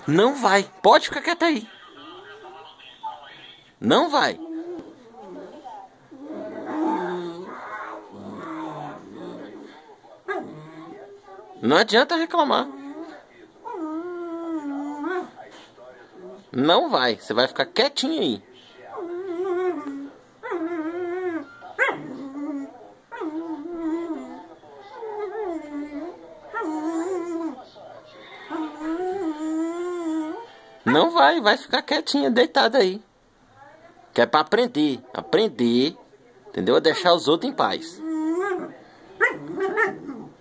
Não vai. Pode ficar quieta aí. Não vai. Não adianta reclamar. Não vai. Você vai ficar quietinho aí. Não vai. Vai ficar quietinha, deitada aí. Que é pra aprender. Aprender. Entendeu? A deixar os outros em paz.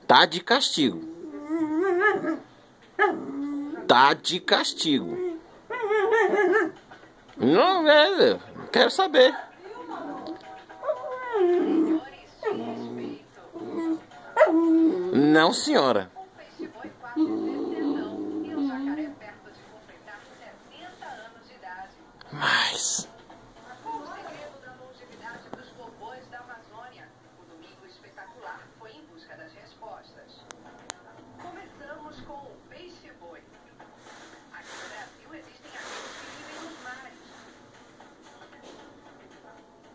Tá de castigo. Tá de castigo. Não, velho. Quero saber. Não, senhora. Mas... O segredo da longevidade dos bobões da Amazônia. O domingo espetacular foi em busca das respostas. Começamos com o peixe-boi. Aqui no Brasil existem aqueles que vivem nos mares.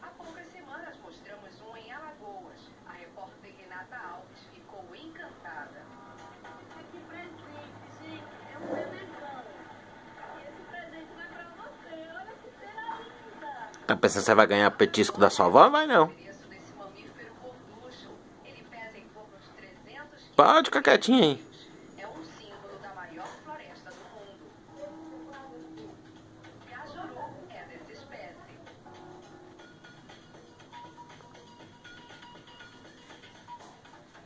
Há poucas semanas mostramos um em Alagoas. A repórter Renata Alves ficou encantada. Que presente, gente. É um bebezão. E esse presente vai pra você. Olha que cena linda. Tá pensando que você vai ganhar petisco da sua avó? Vai não. Pode ficar quietinho aí. É um símbolo da maior floresta do mundo. Cajuru é dessa espécie.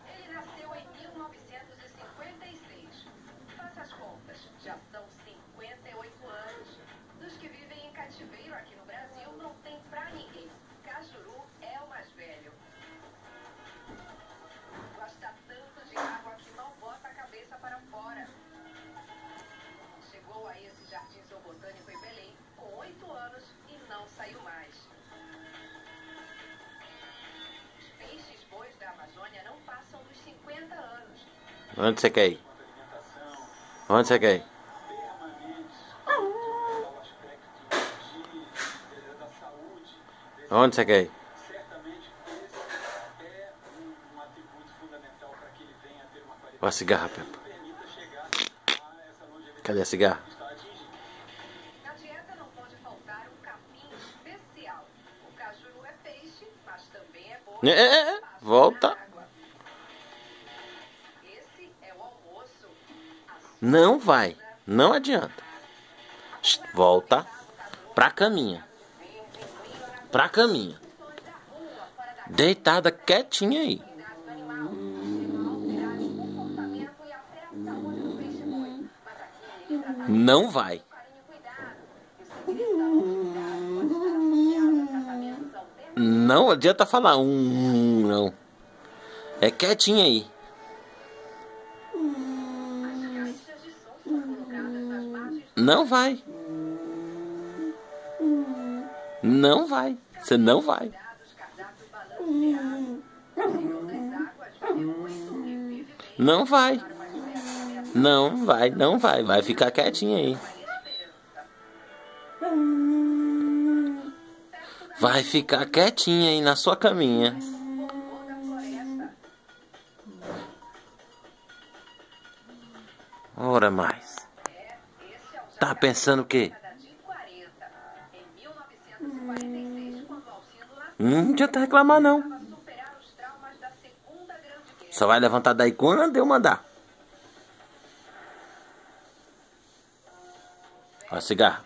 Ele nasceu em 1956. Faça as contas, já são 58 anos. Dos que vivem em cativeiro aqui no Brasil, não tem pra ninguém. Cajuru é o mais velho. Gosta tanto de água que não bota a cabeça para fora. Chegou a esse jardim zoobotânico em Belém com 8 anos e não saiu mais. Os peixes-bois da Amazônia não passam dos 50 anos. Onde você quer ir? Onde você quer ir? Onde você quer ir? Olha a cigarra, Peppa. Cadê a cigarra? Na dieta não pode faltar um capim especial. O cajuru é peixe, mas também é boi. Volta. Esse é o almoço. Não vai. Não adianta. Volta. Pra caminha. Pra caminha. Deitada quietinha aí. Não vai. Não adianta falar não. É quietinha aí. Não vai. Não vai. Você não vai. Não vai. Não vai, não vai. Vai ficar quietinha aí. Vai ficar quietinha aí na sua caminha. Ora mais. Tá pensando o quê? Não adianta reclamar não. Só vai levantar daí quando eu mandar. Ó, cigarro.